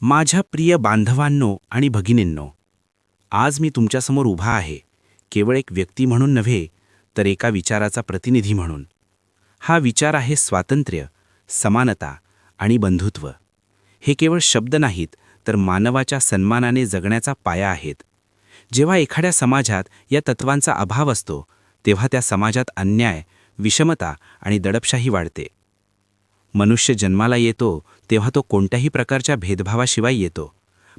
माझ्या प्रिय बांधवांनो आणि भगिनींनो, आज मी तुमच्यासमोर उभा आहे, केवळ एक व्यक्ती म्हणून नव्हे, तर एका विचाराचा प्रतिनिधी म्हणून. हा विचार आहे स्वातंत्र्य, समानता आणि बंधुत्व. हे केवळ शब्द नाहीत, तर मानवाच्या सन्मानाने जगण्याचा पाया आहेत. जेव्हा एखाद्या समाजात या तत्वांचा अभाव असतो, तेव्हा त्या समाजात अन्याय, विषमता आणि दडपशाही वाढते. मनुष्य जन्माला येतो तेव्हा तो कोणत्याही प्रकारच्या भेदभावाशिवाय येतो,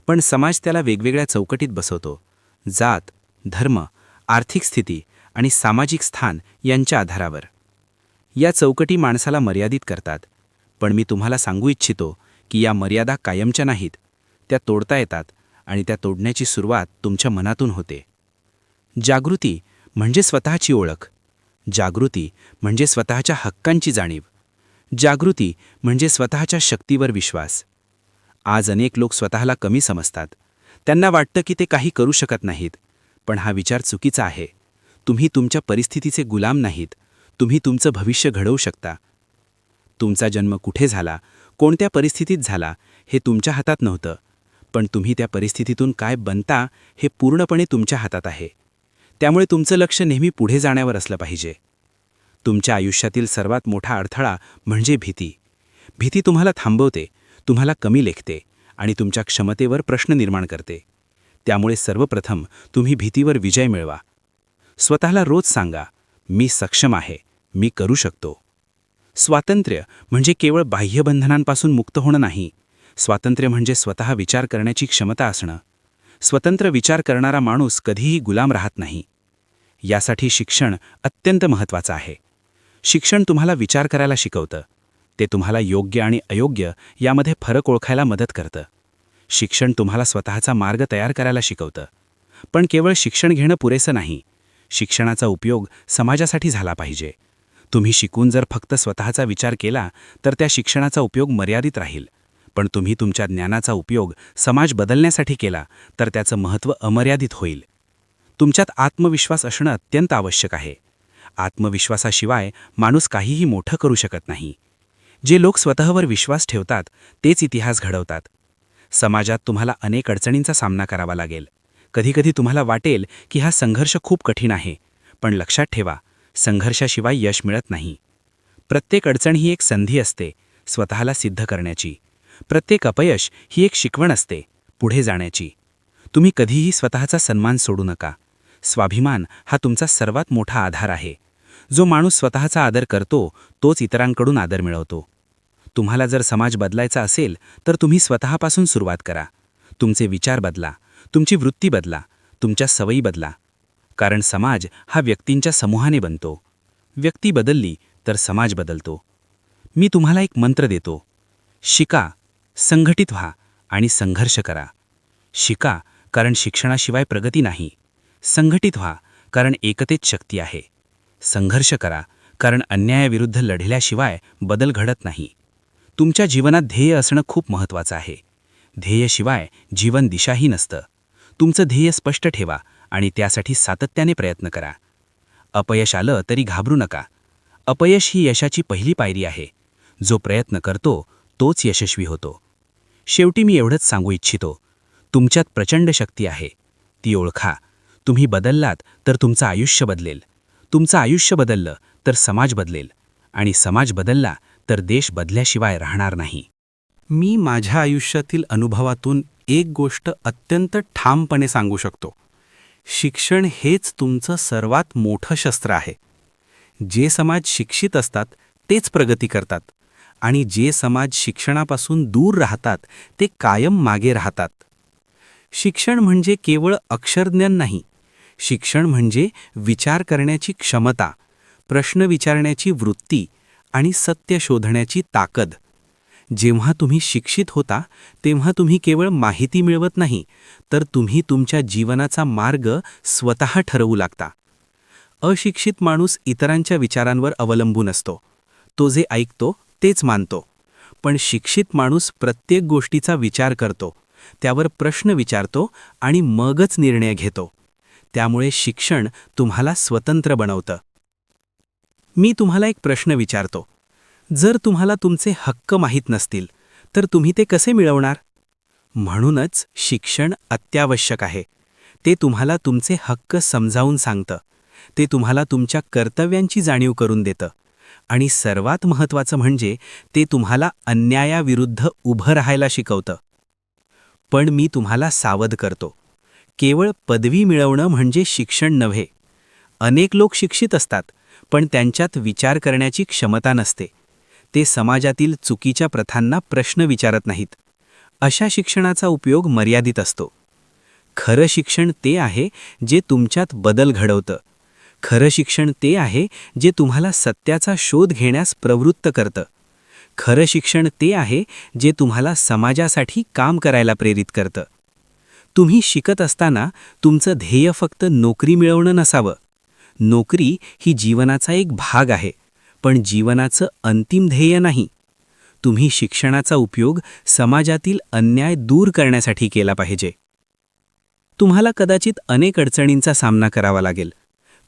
पण समाज त्याला वेगवेगळ्या चौकटीत बसवतो. जात, धर्म, आर्थिक स्थिती आणि सामाजिक स्थान यांच्या आधारावर. या चौकटी माणसाला मर्यादित करतात, पण मी तुम्हाला सांगू इच्छितो की या मर्यादा कायमच्या नाहीत. त्या तोडता येतात आणि त्या तोडण्याची सुरुवात तुमच्या मनातून होते. जागृती म्हणजे स्वतःची ओळख. जागृती म्हणजे स्वतःच्या हक्कांची जाणीव. जागृती म्हणजे स्वतःच्या शक्तीवर विश्वास. आज अनेक लोक स्वतःला कमी समजतात. त्यांना वाटतं की ते काही करू शकत नाहीत, पण हा विचार चुकीचा आहे. तुम्ही तुमच्या परिस्थितीचे गुलाम नाहीत. तुम्ही तुमचं भविष्य घडवू शकता. तुमचा जन्म कुठे झाला, कोणत्या परिस्थितीत झाला, हे तुमच्या हातात नव्हतं, पण तुम्ही त्या परिस्थितीतून काय बनता हे पूर्णपणे तुमच्या हातात आहे. त्यामुळे तुमचं लक्ष नेहमी पुढे जाण्यावर असलं पाहिजे. तुमच्या आयुष्यातील सर्वात मोठा अडथळा म्हणजे भीती. भीती तुम्हाला थांबवते, तुम्हाला कमी लेखते आणि तुमच्या क्षमतेवर प्रश्न निर्माण करते. त्यामुळे सर्वप्रथम तुम्ही भीतीवर विजय मिळवा. स्वतःला रोज सांगा, मी सक्षम आहे, मी करू शकतो. स्वातंत्र्य म्हणजे केवळ बाह्यबंधनांपासून मुक्त होणं नाही. स्वातंत्र्य म्हणजे स्वतः विचार करण्याची क्षमता असणं. स्वतंत्र विचार करणारा माणूस कधीही गुलाम राहत नाही. यासाठी शिक्षण अत्यंत महत्त्वाचं आहे. शिक्षण तुम्हाला विचार करायला शिकवतं. ते तुम्हाला योग्य आणि अयोग्य यामध्ये फरक ओळखायला मदत करतं. शिक्षण तुम्हाला स्वतःचा मार्ग तयार करायला शिकवतं. पण केवळ शिक्षण घेणं पुरेसं नाही. शिक्षणाचा उपयोग समाजासाठी झाला पाहिजे. तुम्ही शिकून जर फक्त स्वतःचा विचार केला तर त्या शिक्षणाचा उपयोग मर्यादित राहील. पण तुम्ही तुमच्या ज्ञानाचा उपयोग समाज बदलण्यासाठी केला तर त्याचं महत्त्व अमर्यादित होईल. तुमच्यात आत्मविश्वास असणं अत्यंत आवश्यक आहे. आत्मविश्वासाशिवाय माणूस काहीही मोठं करू शकत नाही. जे लोक स्वतःवर विश्वास ठेवतात तेच इतिहास घडवतात. समाजात तुम्हाला अनेक अडचणींचा सामना करावा लागेल. कधीकधी तुम्हाला वाटेल की हा संघर्ष खूप कठीण आहे, पण लक्षात ठेवा, संघर्षाशिवाय यश मिळत नाही. प्रत्येक अडचण ही एक संधी असते स्वतःला सिद्ध करण्याची. प्रत्येक अपयश ही एक शिकवण असते पुढे जाण्याची. तुम्ही कधीही स्वतःचा सन्मान सोडू नका. स्वाभिमान हा तुमचा सर्वात मोठा आधार आहे. जो माणूस स्वतःचा आदर करतो तोच इतरांकडून आदर मिळवतो. तुम्हाला जर समाज बदलायचा असेल तर तुम्ही स्वतःपासून सुरुवात करा. तुमचे विचार बदला, तुमची वृत्ती बदला, तुमच्या सवयी बदला. कारण समाज हा व्यक्तींच्या समूहाने बनतो. व्यक्ती बदलली तर समाज बदलतो. मी तुम्हाला एक मंत्र देतो. शिका, संघटित व्हा आणि संघर्ष करा. शिका, कारण शिक्षणाशिवाय प्रगती नाही. संघटित व्हा, कारण एकतेत शक्ती आहे. संघर्ष करा, कारण अन्यायाविरुद्ध लढल्याशिवाय बदल घडत नाही. तुमच्या जीवनात ध्येय असणं खूप महत्त्वाचं आहे. ध्येयाशिवाय जीवन दिशाही नसतं. तुमचं ध्येय स्पष्ट ठेवा आणि त्यासाठी सातत्याने प्रयत्न करा. अपयश आलं तरी घाबरू नका. अपयश ही यशाची पहिली पायरी आहे. जो प्रयत्न करतो तोच यशस्वी होतो. शेवटी मी एवढंच सांगू इच्छितो, तुमच्यात प्रचंड शक्ती आहे. ती ओळखा. तुम्ही बदललात तर तुमचं आयुष्य बदलेल. तुमचं आयुष्य बदललं तर समाज बदलेल. आणि समाज बदलला तर देश बदल्याशिवाय राहणार नाही. मी माझ्या आयुष्यातील अनुभवातून एक गोष्ट अत्यंत ठामपणे सांगू शकतो. शिक्षण हेच तुमचं सर्वात मोठं शस्त्र आहे. जे समाज शिक्षित असतात तेच प्रगती करतात आणि जे समाज शिक्षणापासून दूर राहतात ते कायम मागे राहतात. शिक्षण म्हणजे केवळ अक्षरज्ञान नाही. शिक्षण म्हणजे विचार करण्याची क्षमता, प्रश्न विचारण्याची वृत्ती आणि सत्य शोधण्याची ताकद. जेव्हा तुम्ही शिक्षित होता तेव्हा तुम्ही केवळ माहिती मिळवत नाही, तर तुम्ही तुमच्या जीवनाचा मार्ग स्वतः ठरवू लागता. अशिक्षित माणूस इतरांच्या विचारांवर अवलंबून असतो. तो जे ऐकतो तेच मानतो. पण शिक्षित माणूस प्रत्येक गोष्टीचा विचार करतो, त्यावर प्रश्न विचारतो आणि मगच निर्णय घेतो. त्यामुळे शिक्षण तुम्हाला स्वतंत्र बनवतं. मी तुम्हाला एक प्रश्न विचारतो. जर तुम्हाला तुमचे हक्क माहीत नसतील तर तुम्ही ते कसे मिळवणार? म्हणूनच शिक्षण अत्यावश्यक आहे. ते तुम्हाला तुमचे हक्क समजावून सांगतं. ते तुम्हाला तुमच्या कर्तव्यांची जाणीव करून देतं. आणि सर्वात महत्त्वाचं म्हणजे ते तुम्हाला अन्यायाविरुद्ध उभं राहायला शिकवतं. पण मी तुम्हाला सावध करतो. केवळ पदवी मिळवणं म्हणजे शिक्षण नव्हे. अनेक लोक शिक्षित असतात, पण त्यांच्यात विचार करण्याची क्षमता नसते. ते समाजातील चुकीच्या प्रथांना प्रश्न विचारत नाहीत. अशा शिक्षणाचा उपयोग मर्यादित असतो. खरं शिक्षण ते आहे जे तुमच्यात बदल घडवतं. खरं शिक्षण ते आहे जे तुम्हाला सत्याचा शोध घेण्यास प्रवृत्त करतं. खरं शिक्षण ते आहे जे तुम्हाला समाजासाठी काम करायला प्रेरित करतं. तुम्ही शिकत असताना तुमचं ध्येय फक्त नोकरी मिळवणं नसावं. नोकरी ही जीवनाचा एक भाग आहे, पण जीवनाचं अंतिम ध्येय नाही. तुम्ही शिक्षणाचा उपयोग समाजातील अन्याय दूर करण्यासाठी केला पाहिजे. तुम्हाला कदाचित अनेक अडचणींचा सामना करावा लागेल.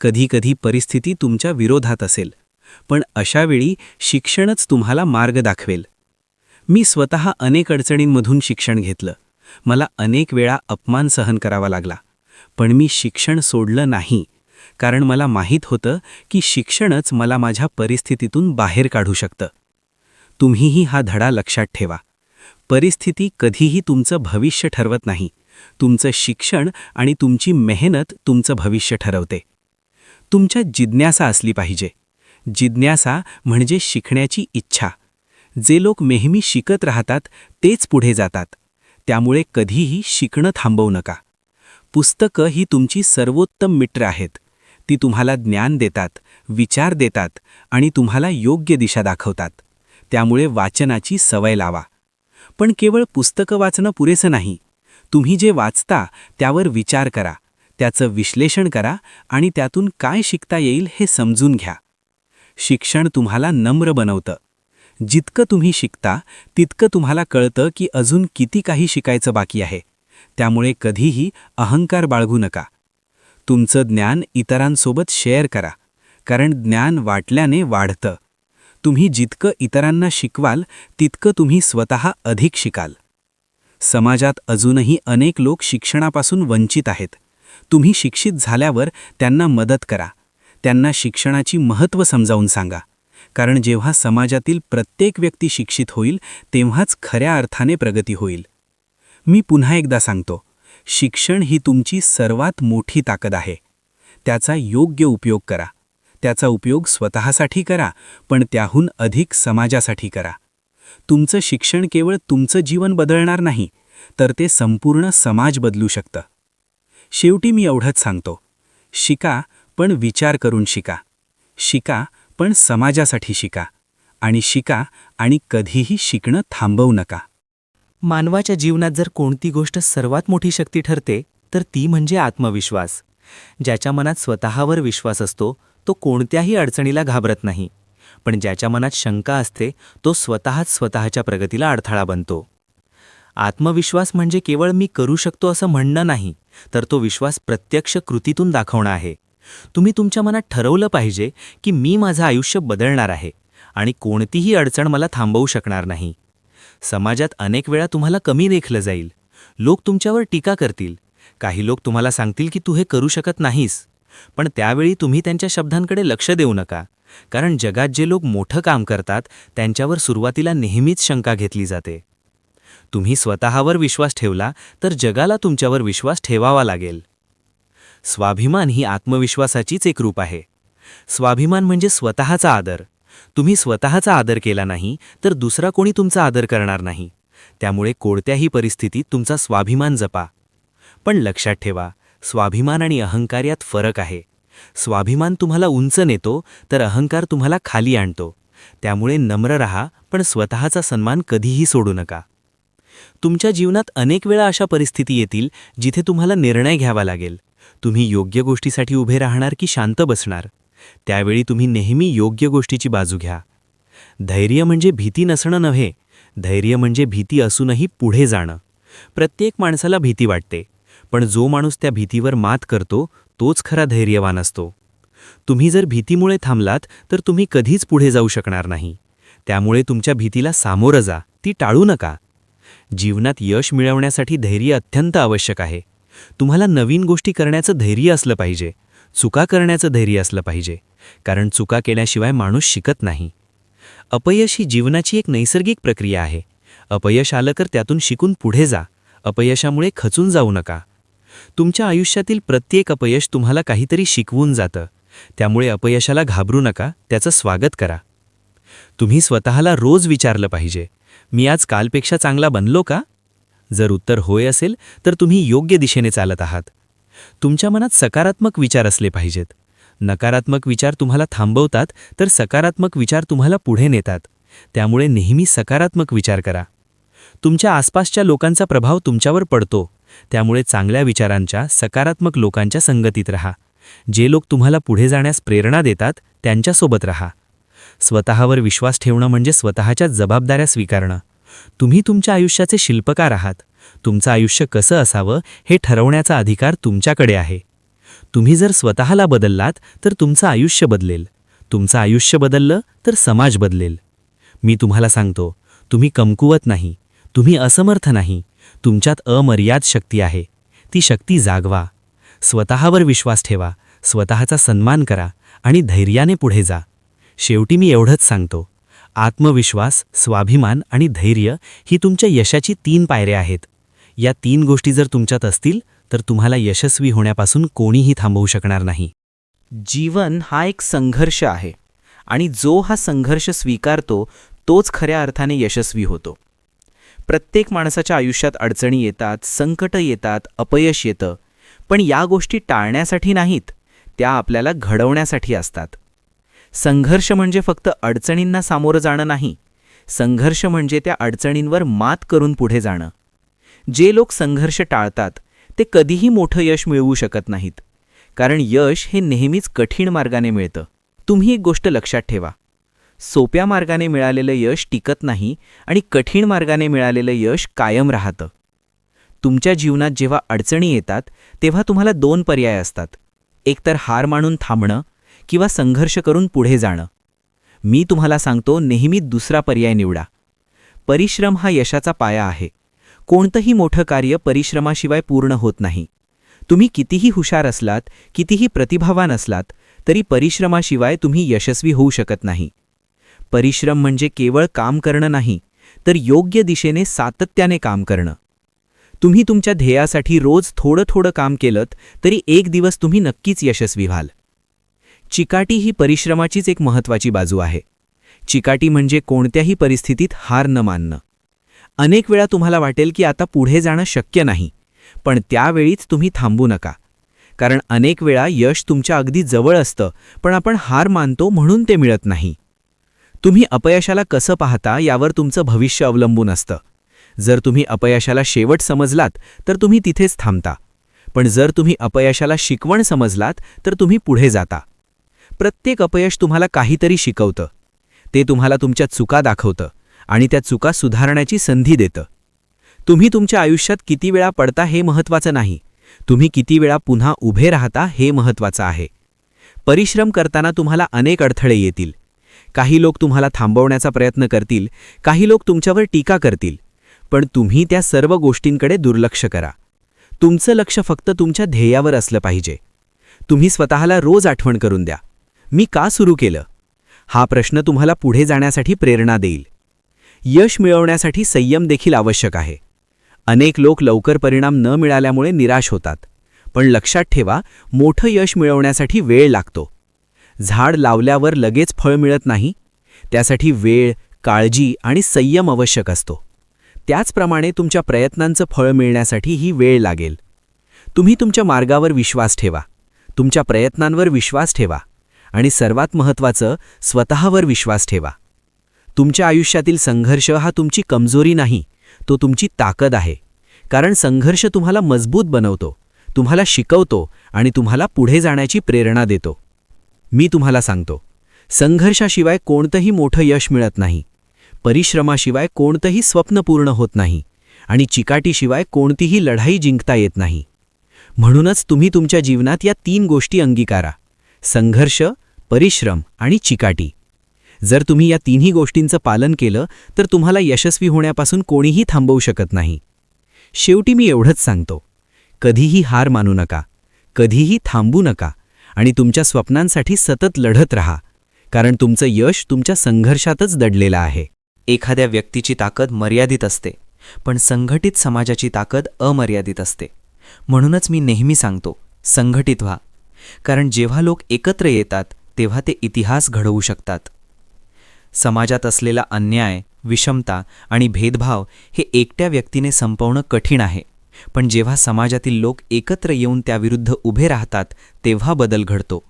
कधी-कधी परिस्थिती तुमच्या विरोधात असेल, पण अशावेळी शिक्षणच तुम्हाला मार्ग दाखवेल. मी स्वतः अनेक अडचणींमधून शिक्षण घेतलं. मला अनेक वेळा अपमान सहन करावा लागला, पण मी शिक्षण सोडलं नाही, कारण मला माहीत होतं की शिक्षणच मला माझ्या परिस्थितीतून बाहेर काढू शकतं. तुम्हीही हा धडा लक्षात ठेवा. परिस्थिती कधीही तुमचं भविष्य ठरवत नाही. तुमचं शिक्षण आणि तुमची मेहनत तुमचं भविष्य ठरवते. तुमच्यात जिज्ञासा असली पाहिजे. जिज्ञासा म्हणजे शिकण्याची इच्छा. जे लोक नेहमी शिकत राहतात तेच पुढे जातात. त्यामुळे कधीही शिकणं थांबवू नका. पुस्तकं ही तुमची सर्वोत्तम मित्र आहेत. ती तुम्हाला ज्ञान देतात, विचार देतात आणि तुम्हाला योग्य दिशा दाखवतात. त्यामुळे वाचनाची सवय लावा. पण केवळ पुस्तकं वाचणं पुरेसं नाही. तुम्ही जे वाचता त्यावर विचार करा, त्याचं विश्लेषण करा आणि त्यातून काय शिकता येईल हे समजून घ्या. शिक्षण तुम्हाला नम्र बनवतं. जितकं तुम्ही शिकता तितकं तुम्हाला कळतं की अजून किती काही शिकायचं बाकी आहे. त्यामुळे कधीही अहंकार बाळगू नका. तुमचं ज्ञान इतरांसोबत शेअर करा, कारण ज्ञान वाटल्याने वाढतं. तुम्ही जितकं इतरांना शिकवाल तितकं तुम्ही स्वतः अधिक शिकाल. समाजात अजूनही अनेक लोक शिक्षणापासून वंचित आहेत. तुम्ही शिक्षित झाल्यावर त्यांना मदत करा. त्यांना शिक्षणाची महत्त्व समजावून सांगा, कारण जेव्हा समाजातील प्रत्येक व्यक्ती शिक्षित होईल तेव्हाच खऱ्या अर्थाने प्रगती होईल. मी पुन्हा एकदा सांगतो, शिक्षण ही तुमची सर्वात मोठी ताकद आहे. त्याचा योग्य उपयोग करा. त्याचा उपयोग स्वतःसाठी करा, पण त्याहून अधिक समाजासाठी करा. तुमचं शिक्षण केवळ तुमचं जीवन बदलणार नाही, तर ते संपूर्ण समाज बदलू शकतं. शेवटी मी एवढंच सांगतो, शिका पण विचार करून शिका. शिका पण समाजासाठी शिका. आणि शिका आणि कधीही शिकणं थांबवू नका. मानवाच्या जीवनात जर कोणती गोष्ट सर्वात मोठी शक्ती ठरते तर ती म्हणजे आत्मविश्वास. ज्याच्या मनात स्वतःवर विश्वास असतो तो कोणत्याही अडचणीला घाबरत नाही. पण ज्याच्या मनात शंका असते तो स्वतःच्या प्रगतीला अडथळा बनतो. आत्मविश्वास म्हणजे केवळ मी करू शकतो असं म्हणणं नाही, तर तो विश्वास प्रत्यक्ष कृतीतून दाखवणं आहे. तुम्ही तुमच्या मनात ठरवलं पाहिजे की मी माझं आयुष्य बदलणार आहे आणि कोणतीही अडचण मला थांबवू शकणार नाही. समाजात अनेक वेळा तुम्हाला कमी लेखलं जाईल. लोक तुमच्यावर टीका करतील. काही लोक तुम्हाला सांगतील की तू हे करू शकत नाहीस. पण त्यावेळी तुम्ही त्यांच्या शब्दांकडे लक्ष देऊ नका, कारण जगात जे लोक मोठं काम करतात त्यांच्यावर सुरुवातीला नेहमीच शंका घेतली जाते. तुम्ही स्वतःवर विश्वास ठेवला तर जगाला तुमच्यावर विश्वास ठेवावा लागेल. स्वाभिमान ही आत्मविश्वासाचीच एक रूप आहे. स्वाभिमान म्हणजे स्वतःचा आदर. तुम्ही स्वतःचा आदर केला नाही तर दुसरा कोणी तुमचा आदर करणार नाही. त्यामुळे कोणत्याही परिस्थितीत तुमचा स्वाभिमान जपा. पण लक्षात ठेवा, स्वाभिमान आणि अहंकार यात फरक आहे. स्वाभिमान तुम्हाला उंच नेतो तर अहंकार तुम्हाला खाली आणतो. त्यामुळे नम्र रहा, पण स्वतःचा सन्मान कधीही सोडू नका. तुमच्या जीवनात अनेक वेळा अशा परिस्थिती येतील जिथे तुम्हाला निर्णय घ्यावा लागेल. तुम्ही योग्य गोष्टीसाठी उभे राहणार की शांत बसणार. त्यावेळी तुम्ही नेहमी योग्य गोष्टीची बाजू घ्या. धैर्य म्हणजे भीती नसणं नव्हे, धैर्य म्हणजे भीती असूनही पुढे जाणं. प्रत्येक माणसाला भीती वाटते, पण जो माणूस त्या भीतीवर मात करतो तोच खरा धैर्यवान असतो. तुम्ही जर भीतीमुळे थांबलात तर तुम्ही कधीच पुढे जाऊ शकणार नाही. त्यामुळे तुमच्या भीतीला सामोरं जा, ती टाळू नका. जीवनात यश मिळवण्यासाठी धैर्य अत्यंत आवश्यक आहे. तुम्हाला नवीन गोष्टी करण्याचं धैर्य असलं पाहिजे, चुका करण्याचं धैर्य असलं पाहिजे, कारण चुका केल्याशिवाय माणूस शिकत नाही. अपयश ही जीवनाची एक नैसर्गिक प्रक्रिया आहे. अपयश आलं तर त्यातून शिकून पुढे जा. अपयशामुळे खचून जाऊ नका. तुमच्या आयुष्यातील प्रत्येक अपयश तुम्हाला काहीतरी शिकवून जातं. त्यामुळे अपयशाला घाबरू नका, त्याचं स्वागत करा. तुम्ही स्वतःला रोज विचारलं पाहिजे, मी आज कालपेक्षा चांगला बनलो का? जर उत्तर होय असेल तर तुम्ही योग्य दिशेने चालत आहात. तुमच्या मनात सकारात्मक विचार असले पाहिजेत. नकारात्मक विचार तुम्हाला थांबवतात, तर सकारात्मक विचार तुम्हाला पुढे नेतात. त्यामुळे नेहमी सकारात्मक विचार करा. तुमच्या आसपासच्या लोकांचा प्रभाव तुमच्यावर पडतो. त्यामुळे चांगल्या विचारांच्या, सकारात्मक लोकांच्या संगतीत राहा. जे लोक तुम्हाला पुढे जाण्यास प्रेरणा देतात त्यांच्यासोबत राहा. स्वतःवर विश्वास ठेवणं म्हणजे स्वतःच्या जबाबदाऱ्या स्वीकारणं. तुम्ही तुमच्या आयुष्याचे शिल्पकार आहात. तुमचं आयुष्य कसं असावं हे ठरवण्याचा अधिकार तुमच्याकडे आहे. तुम्ही जर स्वतःला बदललात तर तुमचं आयुष्य बदलेल. तुमचं आयुष्य बदललं तर समाज बदलेल. मी तुम्हाला सांगतो, तुम्ही कमकुवत नाही, तुम्ही असमर्थ नाही. तुमच्यात अमर्याद शक्ती आहे. ती शक्ती जागवा. स्वतःवर विश्वास ठेवा, स्वतःचा सन्मान करा आणि धैर्याने पुढे जा. शेवटी मी एवढंच सांगतो, आत्मविश्वास, स्वाभिमान आणि धैर्य ही तुमच्या यशाची 3 पायऱ्या आहेत. या 3 गोष्टी जर तुमच्यात असतील तर तुम्हाला यशस्वी होण्यापासून कोणीही थांबवू शकणार नाही. जीवन हा एक संघर्ष आहे आणि जो हा संघर्ष स्वीकारतो तोच खऱ्या अर्थाने यशस्वी होतो. प्रत्येक माणसाच्या आयुष्यात अडचणी येतात, संकटं येतात, अपयश येतं. पण या गोष्टी टाळण्यासाठी नाहीत, त्या आपल्याला घडवण्यासाठी असतात. संघर्ष म्हणजे फक्त अडचणींना सामोरं जाणं नाही. संघर्ष म्हणजे त्या अडचणींवर मात करून पुढे जाणं. जे लोक संघर्ष टाळतात ते कधीही मोठं यश मिळवू शकत नाहीत, कारण यश हे नेहमीच कठीण मार्गाने मिळतं. तुम्ही एक गोष्ट लक्षात ठेवा, सोप्या मार्गाने मिळालेलं यश टिकत नाही आणि कठीण मार्गाने मिळालेलं यश कायम राहतं. तुमच्या जीवनात जेव्हा अडचणी येतात तेव्हा तुम्हाला 2 पर्याय असतात. एकतर हार मानून थांबणं किंवा संघर्ष करून पुढे जाणं. मी तुम्हाला सांगतो, नेहमी दुसरा पर्याय निवडा. परिश्रम हा यशाचा पाया आहे. कोणतंही मोठं कार्य परिश्रमाशिवाय पूर्ण होत नाही. तुम्ही कितीही हुशार असलात, कितीही प्रतिभावान असलात, तरी परिश्रमाशिवाय तुम्ही यशस्वी होऊ शकत नाही. परिश्रम म्हणजे केवळ काम करणं नाही, तर योग्य दिशेने सातत्याने काम करणं. तुम्ही तुमच्या ध्येयासाठी रोज थोडं थोडं काम केलंत तरी एक दिवस तुम्ही नक्कीच यशस्वी व्हाल. चिकाटी ही परिश्रमाचीच एक महत्त्वाची बाजू आहे. चिकाटी म्हणजे कोणत्याही परिस्थितीत हार न मानणं. अनेक वेळा तुम्हाला वाटेल की आता पुढे जाणं शक्य नाही, पण त्यावेळीच तुम्ही थांबू नका. कारण अनेक वेळा यश तुमच्या अगदी जवळ असतं, पण आपण हार मानतो म्हणून ते मिळत नाही. तुम्ही अपयशाला कसं पाहता यावर तुमचं भविष्य अवलंबून असतं. जर तुम्ही अपयशाला शेवट समजलात तर तुम्ही तिथेच थांबता, पण जर तुम्ही अपयशाला शिकवण समजलात तर तुम्ही पुढे जाता. प्रत्येक अपयश तुम्हाला काहीतरी शिकवतं. ते तुम्हाला तुमच्या चुका दाखवतं आणि त्या चुका सुधारण्याची संधी देतं. तुम्ही तुमच्या आयुष्यात किती वेळा पडता हे महत्त्वाचं नाही, तुम्ही किती वेळा पुन्हा उभे राहता हे महत्त्वाचं आहे. परिश्रम करताना तुम्हाला अनेक अडथळे येतील. काही लोक तुम्हाला थांबवण्याचा प्रयत्न करतील, काही लोक तुमच्यावर टीका करतील, पण तुम्ही त्या सर्व गोष्टींकडे दुर्लक्ष करा. तुमचं लक्ष फक्त तुमच्या ध्येयावर असलं पाहिजे. तुम्ही स्वतःला रोज आठवण करून द्या, मी का सुरू केलं? हा प्रश्न तुम्हाला पुढे जाण्यासाठी प्रेरणा देईल. यश मिळवण्यासाठी संयम देखील आवश्यक आहे. अनेक लोक लवकर परिणाम न मिळाल्यामुळे निराश होतात, पण लक्षात ठेवा, मोठं यश मिळवण्यासाठी वेळ लागतो. झाड लावल्यावर लगेच फळ मिळत नाही, त्यासाठी वेळ, काळजी आणि संयम आवश्यक असतो. त्याचप्रमाणे तुमच्या प्रयत्नांचं फळ मिळण्यासाठी ही वेळ लागेल. तुम्ही तुमच्या मार्गावर विश्वास ठेवा, तुमच्या प्रयत्नांवर विश्वास ठेवा आणि सर्वात महत्त्वाचं, स्वतःवर विश्वास ठेवा. तुमच्या आयुष्यातील संघर्ष हा तुमची कमजोरी नाही, तो तुमची ताकद आहे. कारण संघर्ष तुम्हाला मजबूत बनवतो, तुम्हाला शिकवतो आणि तुम्हाला पुढे जाण्याची प्रेरणा देतो. मी तुम्हाला सांगतो, संघर्षाशिवाय कोणतंही मोठं यश मिळत नाही, परिश्रमाशिवाय कोणतंही स्वप्न पूर्ण होत नाही आणि चिकाटीशिवाय कोणतीही लढाई जिंकता येत नाही. म्हणूनच तुम्ही तुमच्या जीवनात या 3 गोष्टी अंगीकारा: संघर्ष, परिश्रम आणि चिकाटी. जर तुम्ही या तिन्ही गोष्टींचं पालन केलं तर तुम्हाला यशस्वी होण्यापासून कोणीही थांबवू शकत नाही. शेवटी मी एवढंच सांगतो, कधीही हार मानू नका, कधीही थांबू नका आणि तुमच्या स्वप्नांसाठी सतत लढत राहा, कारण तुमचं यश तुमच्या संघर्षातच दडलेलं आहे. एखाद्या व्यक्तीची ताकद मर्यादित असते, पण संघटित समाजाची ताकद अमर्यादित असते. म्हणूनच मी नेहमी सांगतो, संघटित व्हा, कारण जेव्हा लोक एकत्र येतात तेव्हा ते इतिहास घडवू शकतात. समाजात असलेला अन्याय, विषमता आणि भेदभाव हे एकट्या व्यक्तीने संपवणं कठीण आहे, पण जेव्हा समाजातील लोक एकत्र येऊन त्याविरुद्ध उभे राहतात तेव्हा बदल घडतो.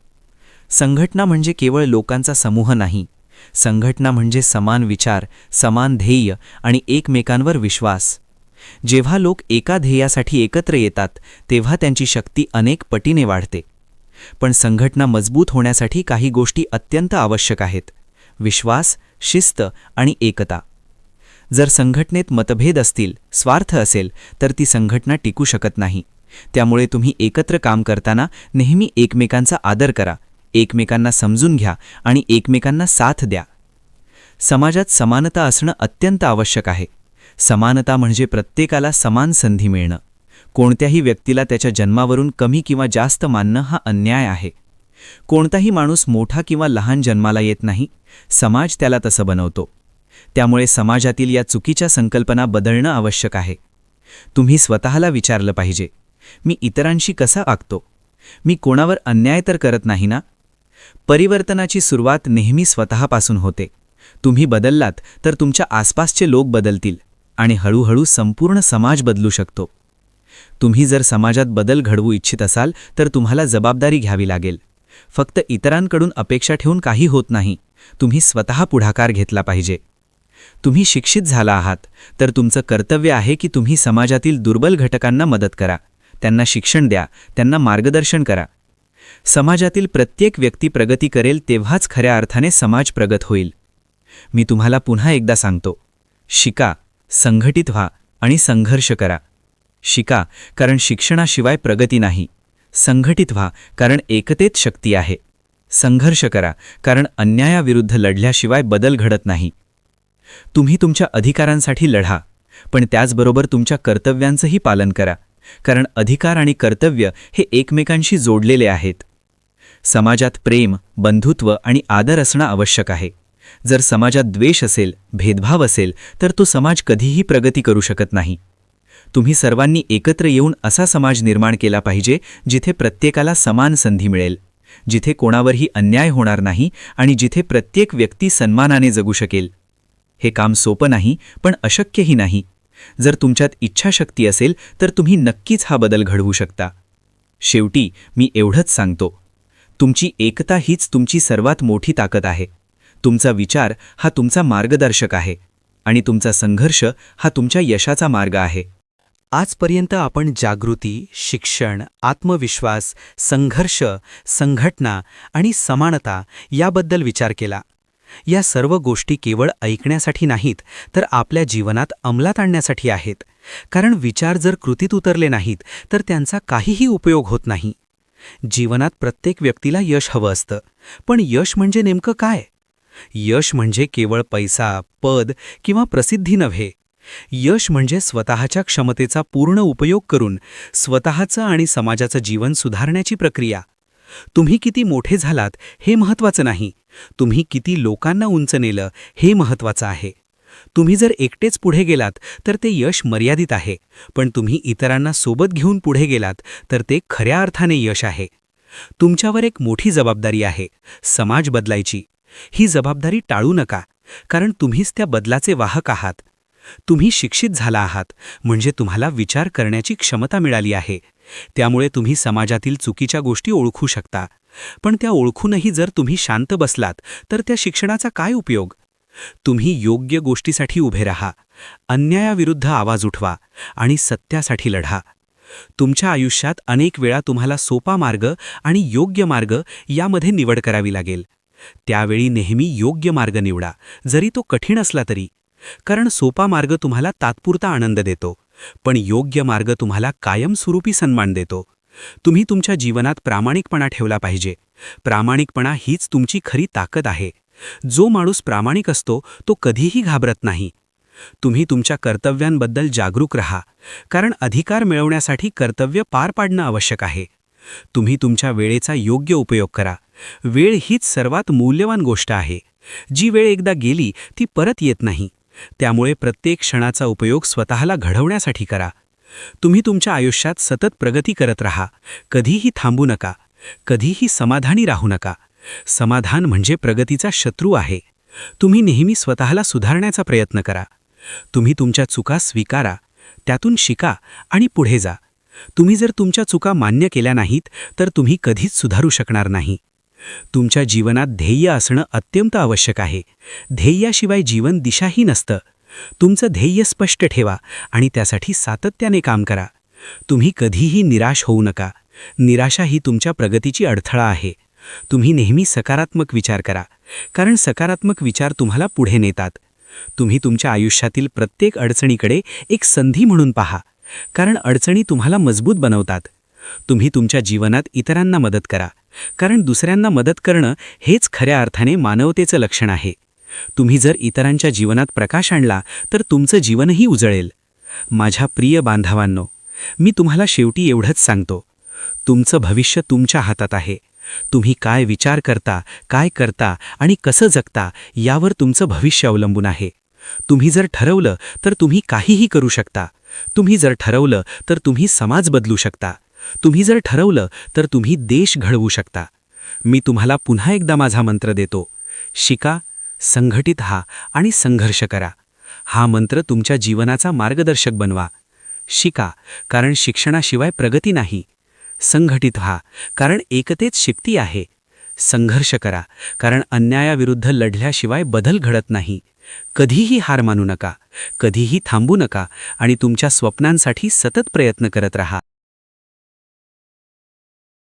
संघटना म्हणजे केवळ लोकांचा समूह नाही, संघटना म्हणजे समान विचार, समान ध्येय आणि एकमेकांवर विश्वास. जेव्हा लोक एका ध्येयासाठी एकत्र येतात तेव्हा त्यांची शक्ती अनेक पटीने वाढते. पण संघटना मजबूत होण्यासाठी काही गोष्टी अत्यंत आवश्यक आहेत: विश्वास, शिस्त आणि एकता. जर संघटनेत मतभेद असतील, स्वार्थ असेल, तर ती संघटना टिकू शकत नाही. त्यामुळे तुम्ही एकत्र काम करताना नेहमी एकमेकांचा आदर करा, एकमेकांना समजून घ्या आणि एकमेकांना साथ द्या. समाजात समानता असणं अत्यंत आवश्यक आहे. समानता म्हणजे प्रत्येकाला समान संधी मिळणं. कोणत्याही व्यक्तीला त्याच्या जन्मावरून कमी किंवा जास्त मानणं हा अन्याय आहे. कोणताही माणूस मोठा किंवा लहान जन्माला येत नाही, समाज त्याला तसं बनवतो. त्यामुळे समाजातील या चुकीच्या संकल्पना बदलणं आवश्यक आहे. तुम्ही स्वतःला विचारलं पाहिजे, मी इतरांशी कसा वागतो? मी कोणावर अन्याय तर करत नाही ना? परिवर्तनाची सुरुवात नेहमी स्वतःपासून होते. तुम्ही बदललात तर तुमच्या आसपासचे लोक बदलतील आणि हळूहळू संपूर्ण समाज बदलू शकतो. तुम्ही जर समाजात बदल घडवू इच्छित असाल तर तुम्हाला जबाबदारी घ्यावी लागेल. फक्त इतरांकडून अपेक्षा ठेवून काही होत नाही, तुम्ही स्वतः पुढाकार घेतला पाहिजे. तुम्ही शिक्षित झाला आहात तर तुमचं कर्तव्य आहे की तुम्ही समाजातील दुर्बल घटकांना मदत करा, त्यांना शिक्षण द्या, त्यांना मार्गदर्शन करा. समाजातील प्रत्येक व्यक्ती प्रगती करेल तेव्हाच खऱ्या अर्थाने समाज प्रगत होईल. मी तुम्हाला पुन्हा एकदा सांगतो, शिका, संघटित व्हा आणि संघर्ष करा. शिका, कारण शिक्षणाशिवाय प्रगती नाही. संघटित व्हा, कारण एकतेत शक्ती आहे. संघर्ष करा, कारण अन्यायाविरुद्ध लढल्याशिवाय बदल घडत नाही. तुम्ही तुमच्या अधिकारांसाठी लढा, पण त्याचबरोबर तुमच्या कर्तव्यांचंही पालन करा, कारण अधिकार आणि कर्तव्य हे एकमेकांशी जोडलेले आहेत. समाजात प्रेम, बंधुत्व आणि आदर असणं आवश्यक आहे. जर समाजात द्वेष असेल, भेदभाव असेल, तर तो समाज कधीही प्रगती करू शकत नाही. तुम्ही सर्वांनी एकत्र येऊन असा समाज निर्माण केला पाहिजे जिथे प्रत्येकाला समान संधी मिळेल, जिथे कोणावरही अन्याय होणार नाही आणि जिथे प्रत्येक व्यक्ती सन्मानाने जगू शकेल. हे काम सोपं नाही, पण अशक्यही नाही. जर तुमच्यात इच्छाशक्ती असेल तर तुम्ही नक्कीच हा बदल घडवू शकता. शेवटी मी एवढंच सांगतो, तुमची एकता हीच तुमची सर्वात मोठी ताकद आहे. तुमचा विचार हा तुमचा मार्गदर्शक आहे आणि तुमचा संघर्ष हा तुमच्या यशाचा मार्ग आहे. आजपर्यंत आपण जागृती, शिक्षण, आत्मविश्वास, संघर्ष, संघटना आणि समानता याबद्दल विचार केला. या सर्व गोष्टी केवळ ऐकण्यासाठी नाहीत, तर आपल्या जीवनात अंमलात आणण्यासाठी आहेत. कारण विचार जर कृतीत उतरले नाहीत तर त्यांचा काहीही उपयोग होत नाही. जीवनात प्रत्येक व्यक्तीला यश हवं असतं, पण यश म्हणजे नेमकं काय? यश म्हणजे केवळ पैसा, पद किंवा प्रसिद्धी नव्हे. यश म्हणजे स्वतःच्या क्षमतेचा पूर्ण उपयोग करून स्वतःचं आणि समाजाचं जीवन सुधारण्याची प्रक्रिया. तुम्ही किती मोठे झालात हे महत्त्वाचं नाही, तुम्ही किती लोकांना उंच नेलं हे महत्त्वाचं आहे. तुम्ही जर एकटेच पुढे गेलात तर ते यश मर्यादित आहे, पण तुम्ही इतरांना सोबत घेऊन पुढे गेलात तर ते खऱ्या अर्थाने यश आहे. तुमच्यावर एक मोठी जबाबदारी आहे, समाज बदलायची. ही जबाबदारी टाळू नका, कारण तुम्हीच त्या बदलाचे वाहक आहात. तुम्ही शिक्षित झाला आहात म्हणजे तुम्हाला विचार करण्याची क्षमता मिळाली आहे. त्यामुळे तुम्ही समाजातील चुकीच्या गोष्टी ओळखू शकता. पण त्या ओळखूनही जर तुम्ही शांत बसलात तर त्या शिक्षणाचा काय उपयोग? तुम्ही योग्य गोष्टीसाठी उभे राहा, अन्यायाविरुद्ध आवाज उठवा आणि सत्यासाठी लढा. तुमच्या आयुष्यात अनेक वेळा तुम्हाला सोपा मार्ग आणि योग्य मार्ग यामध्ये निवड करावी लागेल. त्यावेळी नेहमी योग्य मार्ग निवडा, जरी तो कठीण असला तरी. कारण सोपा मार्ग तुम्हाला तात्पुरता आनंद देतो, पण योग्य मार्ग तुम्हाला कायमस्वरूपी सन्मान देतो. तुम्ही तुमच्या जीवनात प्रामाणिकपणा ठेवला पाहिजे. प्रामाणिकपणा हीच तुमची खरी ताकद आहे. जो माणूस प्रामाणिक असतो तो कधीही घाबरत नाही. तुम्ही तुमच्या कर्तव्यांबद्दल जागरूक राहा, कारण अधिकार मिळवण्यासाठी कर्तव्य पार पाडणं आवश्यक आहे. तुम्ही तुमच्या वेळेचा योग्य उपयोग करा. वेळ हीच सर्वात मूल्यवान गोष्ट आहे. जी वेळ एकदा गेली ती परत येत नाही. त्यामुळे प्रत्येक क्षणाचा उपयोग स्वतःला घडवण्यासाठी करा. तुम्ही तुमच्या आयुष्यात सतत प्रगती करत राहा. कधीही थांबू नका. कधीही समाधानी राहू नका. समाधान म्हणजे प्रगतीचा शत्रू आहे. तुम्ही नेहमी स्वतःला सुधारण्याचा प्रयत्न करा. तुम्ही तुमच्या चुका स्वीकारा, त्यातून शिका आणि पुढे जा. तुम्ही जर तुमच्या चुका मान्य केल्या नाहीत तर तुम्ही कधीच सुधारू शकणार नाही. तुमच्या जीवनात ध्येय असणं अत्यंत आवश्यक आहे. ध्येयाशिवाय जीवन दिशाही नसतं. तुमचं ध्येय स्पष्ट ठेवा आणि त्यासाठी सातत्याने काम करा. तुम्ही कधीही निराश होऊ नका. निराशा ही तुमच्या प्रगतीची अडथळा आहे. तुम्ही नेहमी सकारात्मक विचार करा, कारण सकारात्मक विचार तुम्हाला पुढे नेतात. तुम्ही तुमच्या आयुष्यातील प्रत्येक अडचणीकडे एक संधी म्हणून पहा, कारण अडचणी तुम्हाला मजबूत बनवतात. तुम्ही तुमच्या जीवनात इतरांना मदत करा, कारण दुसऱ्यांना मदत करणं हेच खऱ्या अर्थाने मानवतेचं लक्षण आहे. तुम्ही जर इतरांच्या जीवनात प्रकाश आणला तर तुमचं जीवनही उजळेल. माझ्या प्रिय बांधवांनो, मी तुम्हाला शेवटी एवढंच सांगतो, तुमचं भविष्य तुमच्या हातात आहे. तुम्ही काय विचार करता, काय करता आणि कसं जगता यावर तुमचं भविष्य अवलंबून आहे. तुम्ही जर ठरवलं तर तुम्ही काहीही करू शकता. तुम्ही जर ठरवलं तर तुम्ही समाज बदलू शकता. तुम्ही जर ठरवलं तर तुम्ही देश घडवू शकता. मी तुम्हाला पुन्हा एकदा माझा मंत्र देतो. शिका, संघटित व्हा आणि संघर्ष करा. हा मंत्र तुमच्या जीवनाचा मार्गदर्शक बनवा. शिका, कारण शिक्षणाशिवाय प्रगती नाही. संघटित व्हा, कारण एकतेच शक्ती आहे. संघर्ष करा, कारण अन्यायाविरुद्ध लढल्याशिवाय बदल घडत नाही. कधीही हार मानू नका, कधीही थांबू नका आणि तुमच्या स्वप्नांसाठी सतत प्रयत्न करत राहा.